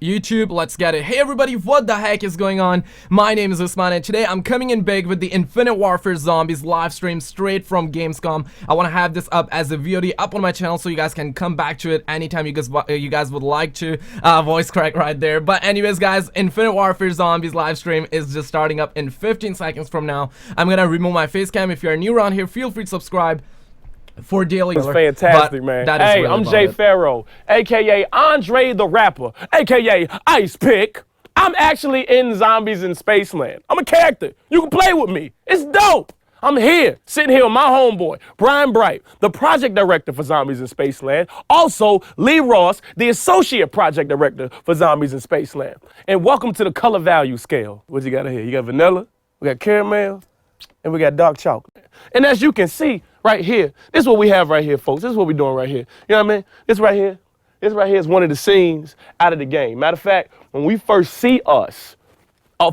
YouTube, let's get it. Hey everybody, what the heck is going on? My name is Usman and today I'm coming in big with the Infinite Warfare Zombies live stream straight from Gamescom. I want to have this up as a VOD up on my channel so you guys can come back to it anytime you guys would like to. Voice crack right there. But anyways guys, Infinite Warfare Zombies live stream is just starting up in 15 seconds from now. I'm gonna remove my face cam. If you're new around here, feel free to subscribe for daily. It's fantastic, man. Hey, I'm Jay Farrow, aka Andre the Rapper, aka Ice Pick. I'm actually in Zombies in Spaceland. I'm a character. You can play with me. It's dope. I'm here, sitting here with my homeboy, Brian Bright, the project director for Zombies in Spaceland. Also, Lee Ross, the associate project director for Zombies in Spaceland. And welcome to the color value scale. What you got here? You got vanilla, we got caramel, and we got dark chocolate. And as you can see right here, this is what we have right here, folks. This is what we're doing right here. You know what I mean? This right here is one of the scenes out of the game. Matter of fact, when we first see us,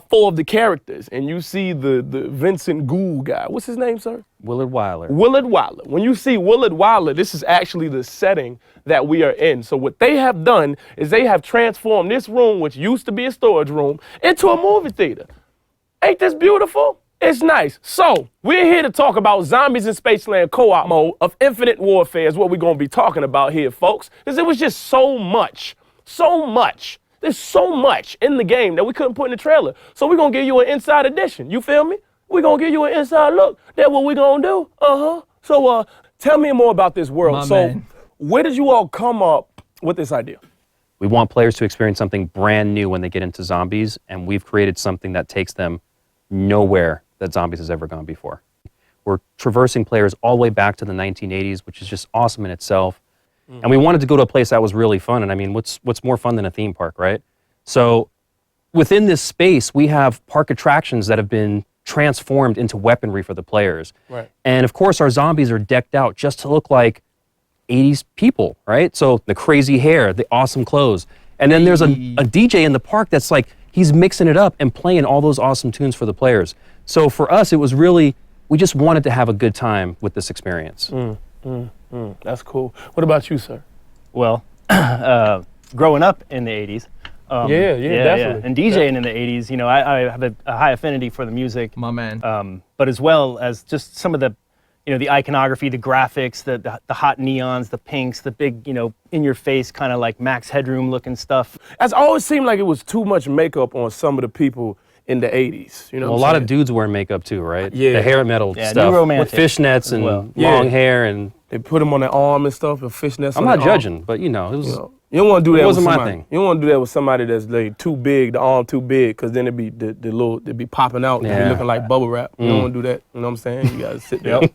four of the characters, and you see the Vincent Gould guy. What's his name, sir? Willard Wyler. Willard Wyler. When you see Willard Wyler, this is actually the setting that we are in. So what they have done is they have transformed this room, which used to be a storage room, into a movie theater. Ain't this beautiful? It's nice. So, we're here to talk about Zombies in Spaceland co-op mode of Infinite Warfare is what we're going to be talking about here, folks. Because it was just so much. There's so much in the game that we couldn't put in the trailer. So we're going to give you an inside edition. You feel me? We're going to give you an inside look. That's what we're going to do. So, tell me more about this world. Where did you all come up with this idea? We want players to experience something brand new when they get into Zombies, and we've created something that takes them nowhere that Zombies has ever gone before. We're traversing players all the way back to the 1980s, which is just awesome in itself. And we wanted to go to a place that was really fun. And I mean, what's more fun than a theme park, right? So within this space, we have park attractions that have been transformed into weaponry for the players. Right. And of course, our zombies are decked out just to look like 80s people, right? So the crazy hair, the awesome clothes. And then there's a DJ in the park that's like, he's mixing it up and playing all those awesome tunes for the players. So for us, it was really, we just wanted to have a good time with this experience. That's cool. What about you, sir? Well, growing up in the 80s. Definitely. And DJing in the 80s, you know, I have a high affinity for the music. My man. But as well as just some of the, you know, the iconography, the graphics, the hot neons, the pinks, the big, you know, in-your-face kind of like Max Headroom looking stuff. It's always seemed like it was too much makeup on some of the people in the 80s. You know, well, a lot of dudes wear makeup too, right? Yeah. The hair metal Yeah, stuff new romantic with fishnets and long hair, and they put them on their arm and stuff, and fishnets. I'm not judging, but you know, it was. You don't want to do that. It wasn't with my somebody. thing. You don't want to do that with somebody that's like too big, the arm too big, because then it'd be popping out, and be looking like bubble wrap. You don't want to do that. You know what I'm saying? You gotta sit there. You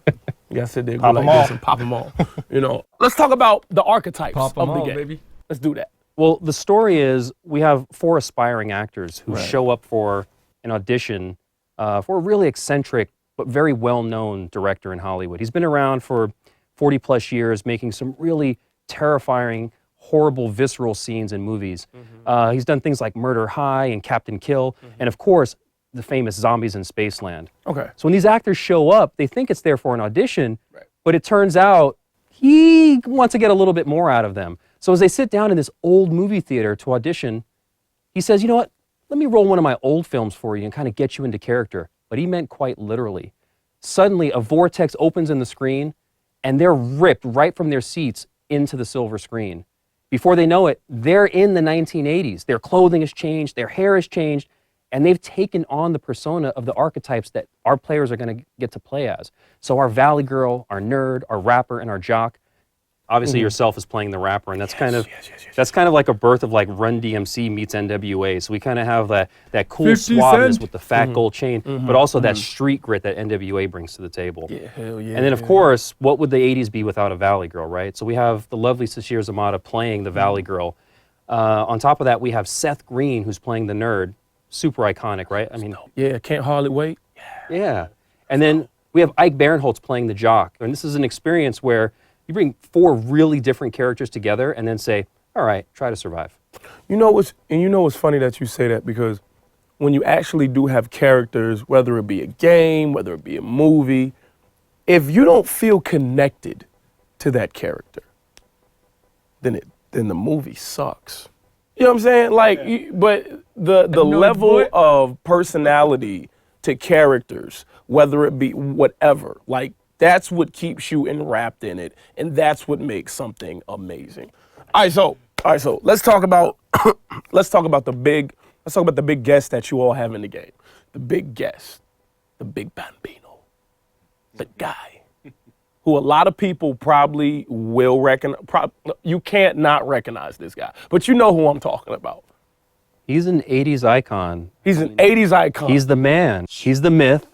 gotta sit there, go like this, and pop them all. You know. Let's talk about the archetypes of the game. Baby. Let's do that. Well, the story is we have 4 aspiring actors who show up for an audition for a really eccentric but very well-known director in Hollywood. He's been around for 40 plus years, making some really terrifying, horrible, visceral scenes in movies. He's done things like Murder High and Captain Kill, and of course, the famous Zombies in Spaceland. Okay. So when these actors show up, they think it's there for an audition, but it turns out he wants to get a little bit more out of them. So as they sit down in this old movie theater to audition, he says, you know what? Let me roll one of my old films for you and kind of get you into character. But he meant quite literally. Suddenly, a vortex opens in the screen, and they're ripped right from their seats into the silver screen. Before they know it, they're in the 1980s. Their clothing has changed, their hair has changed, and they've taken on the persona of the archetypes that our players are going to get to play as. So our Valley Girl, our nerd, our rapper, and our jock. Obviously, yourself is playing the rapper, and that's kind of like a birth of like Run DMC meets NWA. So we kind of have that cool suaveness with the fat gold chain, but also that street grit that NWA brings to the table. Yeah, hell yeah. And then, of course, what would the 80s be without a Valley Girl, right? So we have the lovely Sashir Zamata playing the Valley Girl. On top of that, we have Seth Green, who's playing the nerd. Super iconic, right? I mean, yeah, can't hardly wait. Yeah. And then we have Ike Barinholtz playing the jock. And this is an experience where you bring 4 really different characters together and then say, all right, try to survive. You know what's funny that you say that, because when you actually do have characters, whether it be a game, whether it be a movie, if you don't feel connected to that character, then the movie sucks. You know what I'm saying? Like, but the level of personality to characters, whether it be whatever, like that's what keeps you enwrapped in it, and that's what makes something amazing. All right, so let's talk about the big guest that you all have in the game. The big guest, the big bambino, the guy who a lot of people probably will recognize. You can't not recognize this guy, but you know who I'm talking about. He's an 80s icon. He's an 80s icon. He's the man. He's the myth.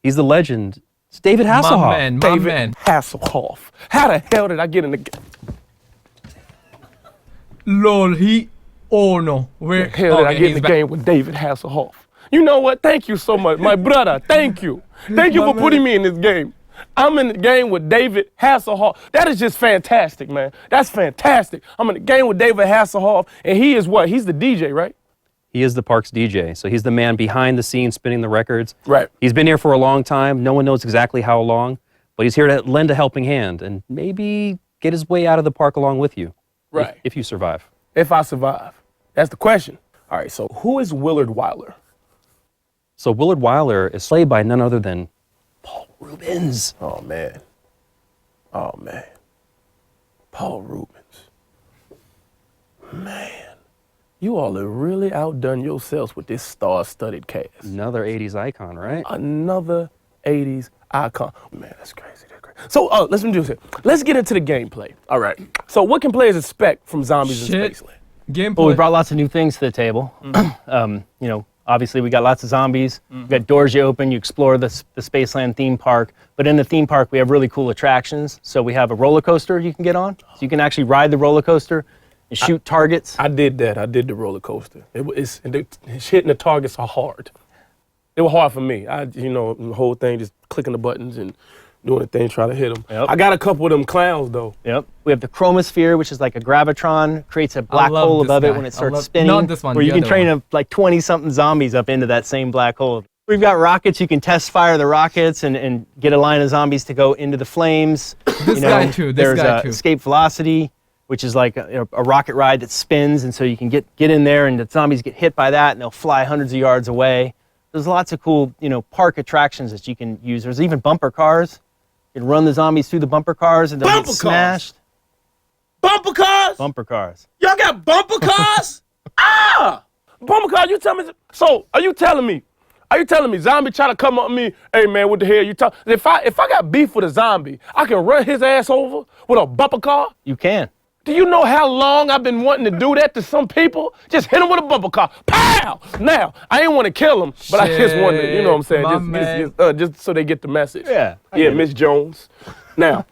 He's the legend. It's David Hasselhoff. My man. Hasselhoff. How the hell did I get in the game? Lol, oh no. Where the hell did I get in the game with David Hasselhoff? You know what? Thank you so much, my brother. Thank you. Thank you for putting me in this game. I'm in the game with David Hasselhoff. That is just fantastic, man. That's fantastic. I'm in the game with David Hasselhoff, and he is what? He's the DJ, right? He is the park's DJ, so he's the man behind the scenes spinning the records. Right. He's been here for a long time. No one knows exactly how long, but he's here to lend a helping hand and maybe get his way out of the park along with you. Right. If you survive. If I survive. That's the question. All right, so who is Willard Wyler? So Willard Wyler is played by none other than Paul Rubens. Oh, man. Paul Rubens. Man. You all have really outdone yourselves with this star-studded cast. Another 80s icon, right? Another 80s icon. Man, that's crazy. So let's do this here. Let's get into the gameplay. All right. So what can players expect from Zombies in Spaceland? Gameplay. Well, we brought lots of new things to the table. You know, obviously we got lots of zombies. We've got doors you open, you explore the Spaceland theme park. But in the theme park, we have really cool attractions. So we have a roller coaster you can get on. So you can actually ride the roller coaster and shoot targets. I did that. I did the roller coaster. It's hitting the targets are hard. It was hard for me. The whole thing, just clicking the buttons and doing the thing, trying to hit them. Yep. I got a couple of them clowns, though. Yep. We have the chromosphere, which is like a gravitron, creates a black hole above it when it starts spinning. Not this one, where you can train like 20-something zombies up into that same black hole. We've got rockets. You can test fire the rockets and get a line of zombies to go into the flames. This guy too. There's escape velocity, which is like a rocket ride that spins, and so you can get in there, and the zombies get hit by that, and they'll fly hundreds of yards away. There's lots of cool, park attractions that you can use. There's even bumper cars. You can run the zombies through the bumper cars, and they'll get smashed. Bumper cars? Bumper cars. Y'all got bumper cars? Bumper cars, you tell me. So, are you telling me zombie try to come up to me, hey man, what the hell you talking? If I got beef with a zombie, I can run his ass over with a bumper car? You can. Do you know how long I've been wanting to do that to some people? Just hit them with a bumper car. Pow! Now, I ain't want to kill them, but I just wanted to, you know what I'm saying? Just so they get the message. Yeah. Yeah, Miss Jones. Now,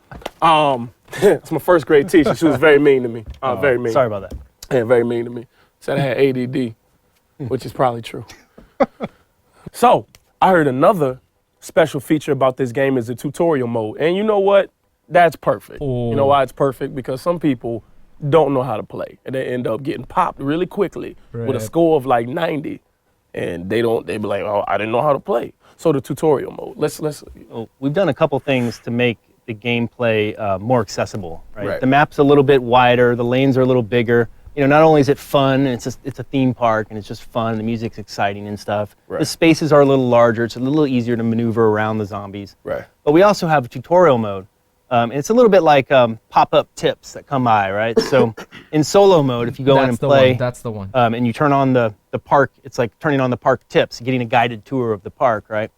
it's my first grade teacher. She was very mean to me. Very mean. Sorry about that. Yeah, very mean to me. Said I had ADD, which is probably true. So, I heard another special feature about this game is the tutorial mode. And you know what? That's perfect. Ooh. You know why it's perfect? Because some people don't know how to play, and they end up getting popped really quickly with a score of like 90, and they be like, oh, I didn't know how to play. So the tutorial mode. Let's. Well, we've done a couple things to make the gameplay more accessible. Right? Right. The map's a little bit wider. The lanes are a little bigger. Not only is it fun, and it's a theme park, and it's just fun. The music's exciting and stuff. Right. The spaces are a little larger. It's a little easier to maneuver around the zombies. Right. But we also have a tutorial mode. It's a little bit like pop-up tips that come by, right? So in solo mode, if you go in and play, that's the one. And you turn on the park, it's like turning on the park tips, getting a guided tour of the park, right?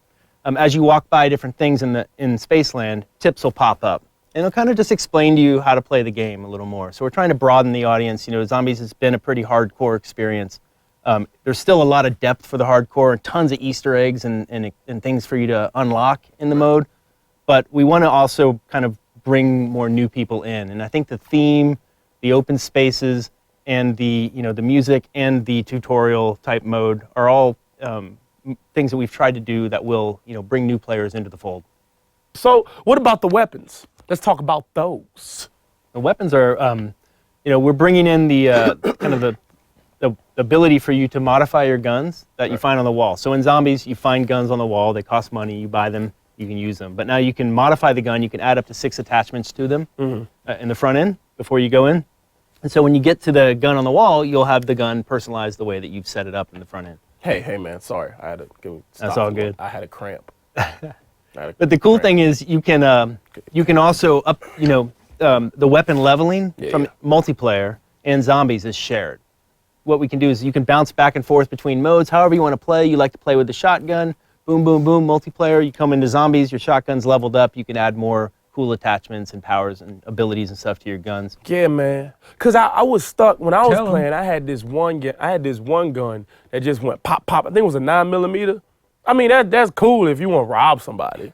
As you walk by different things in Spaceland, tips will pop up, and it'll kind of just explain to you how to play the game a little more. So we're trying to broaden the audience. Zombies has been a pretty hardcore experience. There's still a lot of depth for the hardcore, and tons of Easter eggs and things for you to unlock in the mode. But we want to also kind of bring more new people in, and I think the theme, the open spaces, and the music and the tutorial type mode are all things that we've tried to do that will bring new players into the fold. So what about the weapons? Let's talk about those. The weapons are, we're bringing in the kind of the ability for you to modify your guns that you find on the wall. So in Zombies, you find guns on the wall. They cost money. You buy them. You can use them. But now you can modify the gun. You can add up to 6 attachments to them in the front end before you go in. And so when you get to the gun on the wall, you'll have the gun personalized the way that you've set it up in the front end. Hey, man, sorry. I had to stop. That's all good. I had a cramp. But the cool thing is you can also up, the weapon leveling from multiplayer and zombies is shared. What we can do is you can bounce back and forth between modes, however you want to play. You like to play with the shotgun, boom, boom, boom, multiplayer. You come into zombies, your shotgun's leveled up. You can add more cool attachments and powers and abilities and stuff to your guns. Yeah, man. Cause I was stuck when I was playing. I had this one gun that just went pop, pop. I think it was a 9mm. I mean, that's cool if you want to rob somebody,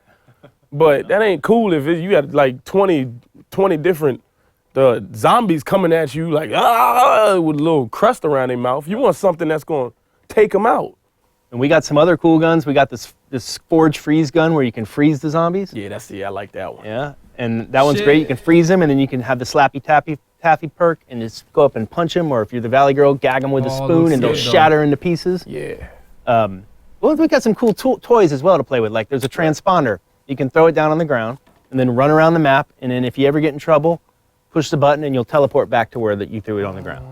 but that ain't cool if you got like 20 different zombies coming at you like with a little crust around their mouth. You want something that's gonna take them out. And we got some other cool guns. We got this forge freeze gun where you can freeze the zombies. Yeah, I like that one. Yeah, and that one's great. You can freeze them, and then you can have the slappy taffy perk and just go up and punch them, or if you're the Valley Girl, gag them with a spoon, and they'll shatter into pieces. Yeah. Well, we got some cool toys as well to play with. Like there's a transponder. You can throw it down on the ground, and then run around the map, and then if you ever get in trouble, push the button, and you'll teleport back to where that you threw it on the ground.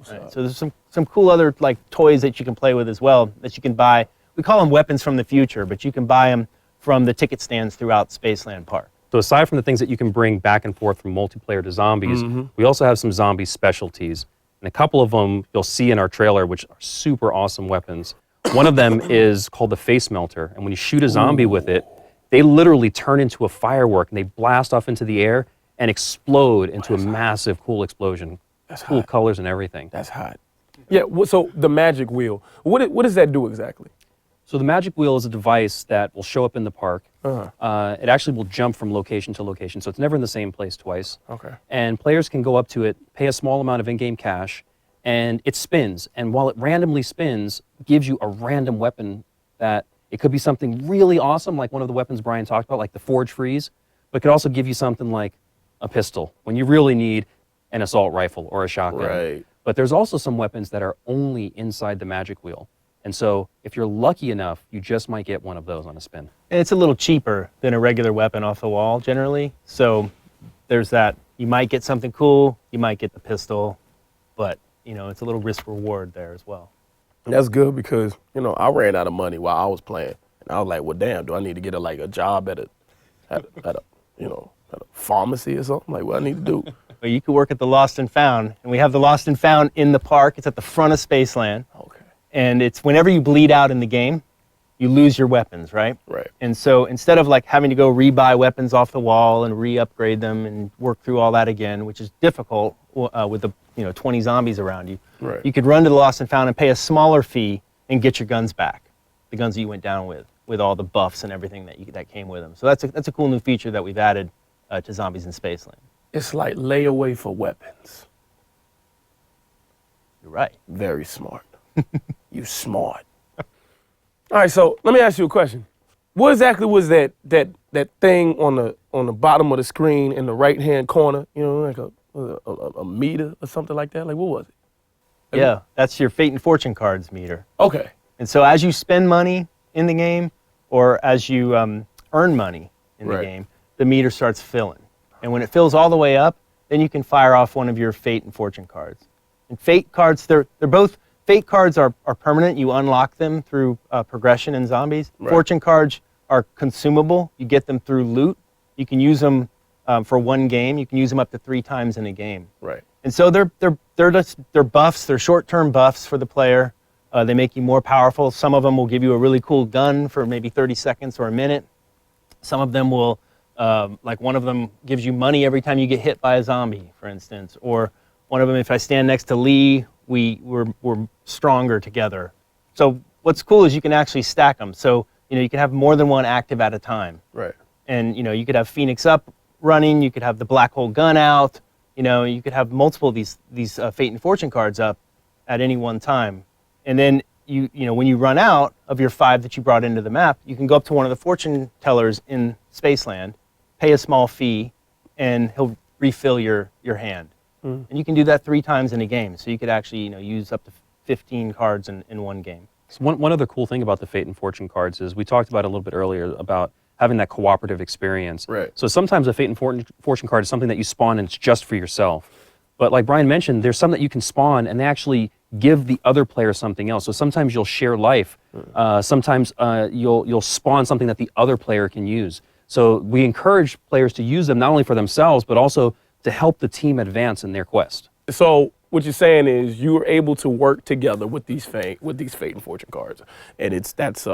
Right. So there's some cool other like toys that you can play with as well that you can buy. We call them weapons from the future, but you can buy them from the ticket stands throughout Spaceland Park. So aside from the things that you can bring back and forth from multiplayer to zombies, we also have some zombie specialties. And a couple of them you'll see in our trailer, which are super awesome weapons. One of them is called the face melter. And when you shoot a zombie with it, they literally turn into a firework and they blast off into the air and explode into a massive cool explosion. That's cool hot. Colors and everything. That's hot. Yeah, so the magic wheel, what does that do exactly? So the magic wheel is a device that will show up in the park. It actually will jump from location to location, so it's never in the same place twice. Okay. And players can go up to it, pay a small amount of in-game cash, and it spins. And while it randomly spins, gives you a random weapon that it could be something really awesome, like one of the weapons Brian talked about, like the forge freeze, but it could also give you something like a pistol when you really need an assault rifle or a shotgun. Right. But there's also some weapons that are only inside the magic wheel. And so if you're lucky enough, you just might get one of those on a spin. And it's a little cheaper than a regular weapon off the wall generally. So there's that. You might get something cool, you might get the pistol, but it's a little risk reward there as well. That's good because, I ran out of money while I was playing. And I was like, well, damn, do I need to get a job at a pharmacy or something? Like, what I need to do? Well, you could work at the Lost and Found, and we have the Lost and Found in the park. It's at the front of Spaceland. Okay. And it's whenever you bleed out in the game, you lose your weapons, right? Right. And so instead of like having to go rebuy weapons off the wall and re-upgrade them and work through all that again, which is difficult with the 20 zombies around you, Right. You could run to the Lost and Found and pay a smaller fee and get your guns back, the guns that you went down with all the buffs and everything that came with them. So that's a cool new feature that we've added to Zombies in Spaceland. It's like layaway for weapons. You're right. Very smart. You smart. All right, so let me ask you a question. What exactly was that thing on the bottom of the screen in the right-hand corner? Like a meter or something like that? Like, what was it? Yeah, that's your Fate and Fortune cards meter. Okay. And so as you spend money in the game, or as you earn money in the game, the meter starts filling. And when it fills all the way up, then you can fire off one of your Fate and Fortune cards. And Fate cards, they're both, Fate cards are permanent. You unlock them through progression in Zombies. Right. Fortune cards are consumable. You get them through loot. You can use them for one game. You can use them up to 3 times in a game. Right. And so they're buffs. They're short-term buffs for the player. They make you more powerful. Some of them will give you a really cool gun for maybe 30 seconds or a minute. Some of them will, like one of them gives you money every time you get hit by a zombie, for instance. Or one of them, if I stand next to Lee, we're stronger together. So what's cool is you can actually stack them. So you can have more than one active at a time. Right. And you could have Phoenix up running. You could have the black hole gun out. You could have multiple of these Fate and Fortune cards up at any one time. And then when you run out of your 5 that you brought into the map, you can go up to one of the fortune tellers in Spaceland, pay a small fee, and he'll refill your hand. And you can do that 3 times in a game. So you could actually use up to 15 cards in one game. So one other cool thing about the Fate and Fortune cards is we talked about it a little bit earlier about having that cooperative experience. Right. So sometimes a Fate and Fortune card is something that you spawn and it's just for yourself. But like Brian mentioned, there's some that you can spawn and they actually give the other player something else. So sometimes you'll share life. Sometimes you'll spawn something that the other player can use. So we encourage players to use them not only for themselves, but also to help the team advance in their quest. So what you're saying is you're able to work together with these Fate and Fortune cards, and that's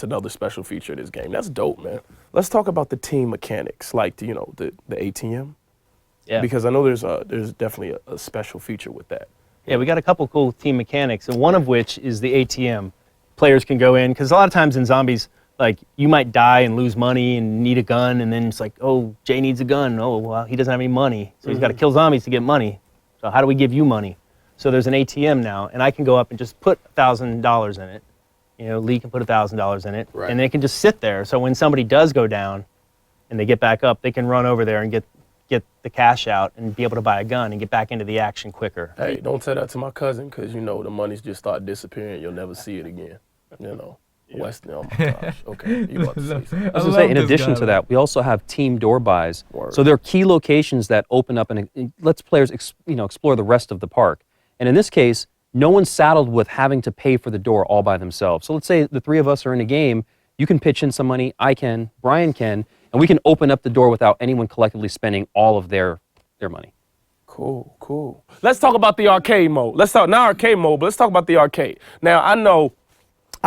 another special feature of this game. That's dope, man. Let's talk about the team mechanics, like the ATM. Yeah. Because I know there's definitely a special feature with that. Yeah, we got a couple cool team mechanics, and one of which is the ATM. Players can go in, because a lot of times in zombies, like, you might die and lose money and need a gun, and then it's like, oh, Jay needs a gun. Oh, well, he doesn't have any money, so he's got to kill zombies to get money. So how do we give you money? So there's an ATM now, and I can go up and just put $1,000 in it. You know, Lee can put $1,000 in it, right. And they can just sit there. So when somebody does go down and they get back up, they can run over there and get the cash out and be able to buy a gun and get back into the action quicker. Hey, don't tell that to my cousin, because the money's just start disappearing. You'll never see it again. West. Oh my gosh. Okay, you about to say something. I was going to say, in addition to that, we also have team door buys. Word. So there are key locations that open up and lets players explore the rest of the park. And in this case, no one's saddled with having to pay for the door all by themselves. So let's say the three of us are in a game. You can pitch in some money, I can, Brian can, and we can open up the door without anyone collectively spending all of their money. Cool. Let's talk about the arcade mode. Let's talk not arcade mode, but let's talk about the arcade. Now I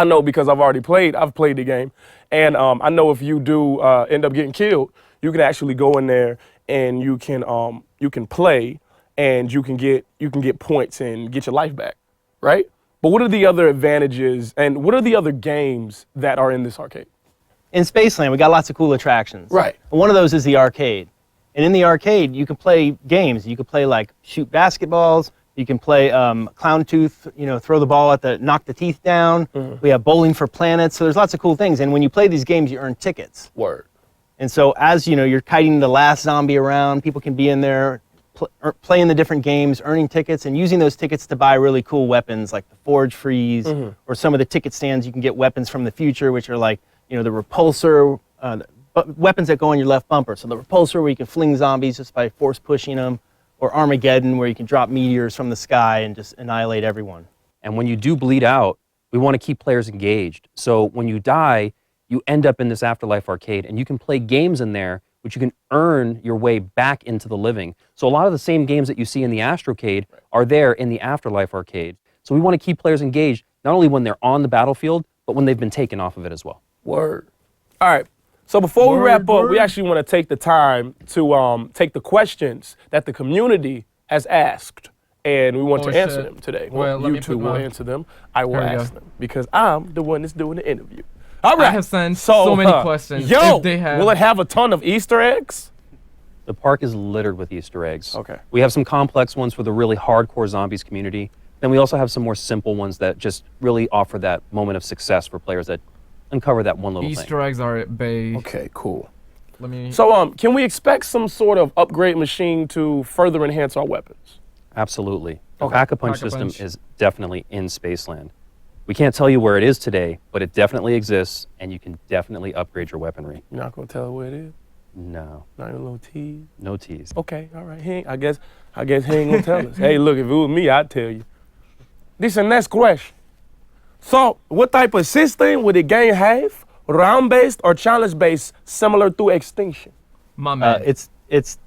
know because I've played the game, and I know if you do end up getting killed, you can actually go in there and you can play, and you can get points and get your life back, right? But what are the other advantages, and what are the other games that are in this arcade? In Spaceland, we got lots of cool attractions. Right. One of those is the arcade. And in the arcade, you can play games. You can play, like, shoot basketballs. You can play clown tooth, throw the ball knock the teeth down. Mm-hmm. We have bowling for planets. So there's lots of cool things. And when you play these games, you earn tickets. Word. And so as, you're kiting the last zombie around, people can be in there playing the different games, earning tickets, and using those tickets to buy really cool weapons like the Forge Freeze, mm-hmm. or some of the ticket stands you can get weapons from the future, which are like, the repulsor, weapons that go on your left bumper. So the repulsor, where you can fling zombies just by force pushing them, or Armageddon, where you can drop meteors from the sky and just annihilate everyone. And when you do bleed out, we want to keep players engaged. So when you die, you end up in this Afterlife arcade, and you can play games in there which you can earn your way back into the living. So a lot of the same games that you see in the Astrocade are there in the Afterlife arcade. So we want to keep players engaged, not only when they're on the battlefield, but when they've been taken off of it as well. Word. All right. So before we wrap up, we actually want to take the time to take the questions that the community has asked, and we want to answer them today. Well, you two will answer them. I will ask them, because I'm the one that's doing the interview. All right. I have sent so many questions. Will it have a ton of Easter eggs? The park is littered with Easter eggs. Okay. We have some complex ones for the really hardcore zombies community. Then we also have some more simple ones that just really offer that moment of success for players that uncover that one little thing. Easter eggs are big. Okay, cool. Let me. So, can we expect some sort of upgrade machine to further enhance our weapons? Absolutely. The Okay. Pack-a-Punch system is definitely in Spaceland. We can't tell you where it is today, but it definitely exists, and you can definitely upgrade your weaponry. You're not gonna tell where it is? No. Not even a little tease? No tease. Okay, all right. I guess he ain't gonna tell us. Hey, look, if it was me, I'd tell you. This is the next question. So, what type of system would the game have? Round-based or challenge-based, similar to Extinction? My man. It's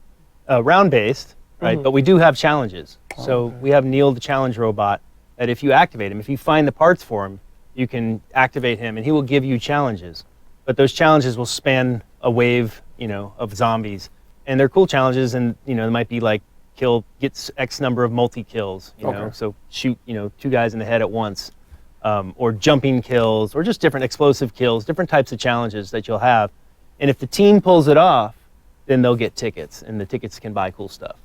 round-based, right? Mm-hmm. But we do have challenges. So we have Neil, the challenge robot, that if you activate him, if you find the parts for him, you can activate him, and he will give you challenges. But those challenges will span a wave, of zombies. And they're cool challenges, and, they might be like, get X number of multi-kills, so shoot, 2 guys in the head at once, or jumping kills, or just different explosive kills, different types of challenges that you'll have. And if the team pulls it off, then they'll get tickets, and the tickets can buy cool stuff.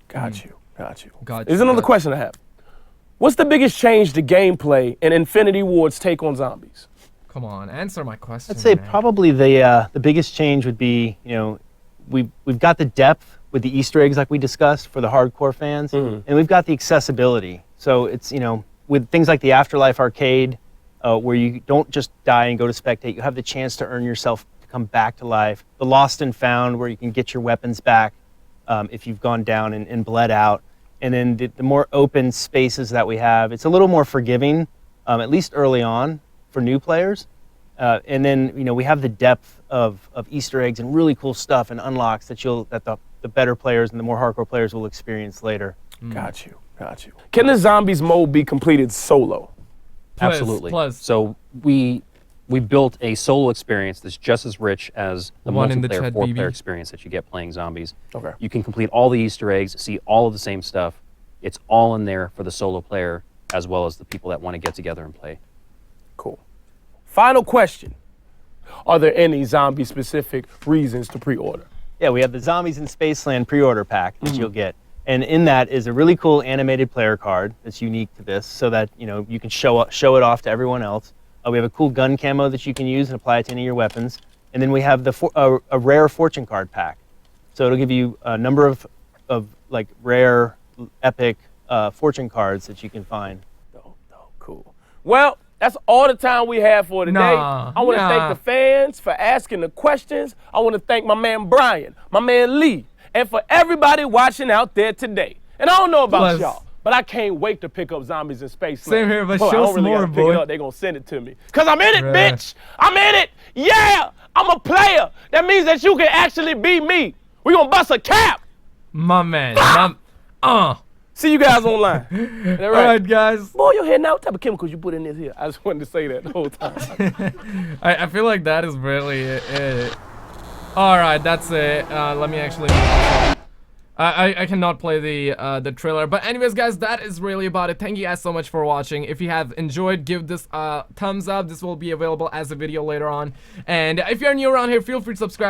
Got you. Got There's you, another got question I have. What's the biggest change to gameplay in Infinity Ward's take on zombies? Come on, answer my question. I'd say man. probably the biggest change would be, we've got the depth with the Easter eggs like we discussed for the hardcore fans, Mhm. and we've got the accessibility. So it's, with things like the Afterlife arcade, where you don't just die and go to spectate, you have the chance to earn yourself to come back to life. The Lost and Found, where you can get your weapons back if you've gone down and bled out. and then the more open spaces that we have, it's a little more forgiving, at least early on for new players. And then we have the depth of Easter eggs and really cool stuff and unlocks that the better players and the more hardcore players will experience later. Got you. Can the zombies mode be completed solo? Absolutely. Plus. So we built a solo experience that's just as rich as the One in the multiplayer chat, four-player BB. experience that you get playing zombies. Okay. You can complete all the Easter eggs, see all of the same stuff. It's all in there for the solo player as well as the people that want to get together and play. Cool. Final question. Are there any zombie-specific reasons to pre-order? Yeah, we have the Zombies in Spaceland pre-order pack that you'll get. And in that is a really cool animated player card that's unique to this so that you can show it off to everyone else. We have a cool gun camo that you can use and apply it to any of your weapons. And then we have a rare fortune card pack. So it'll give you a number of like rare, epic fortune cards that you can find. Cool. Well, that's all the time we have for today. I want to thank the fans for asking the questions. I want to thank my man Brian, my man Lee, and for everybody watching out there today. And I don't know about y'all, but I can't wait to pick up Zombies in Spaceland. Same here, but boy, show I don't really some more, gotta pick boy. it up. They're going to send it to me. Because I'm in it, bitch. I'm in it. Yeah, I'm a player. That means that you can actually be me. We're going to bust a cap. My man. See you guys online. All Alright, guys. Boy, your hair now, what type of chemicals you put in this here? I just wanted to say that the whole time. I feel like that is really it. Alright, that's it. Let me actually... I cannot play the trailer. But anyways, guys, that is really about it. Thank you guys so much for watching. If you have enjoyed, give this thumbs up. This will be available as a video later on. And if you're new around here, feel free to subscribe.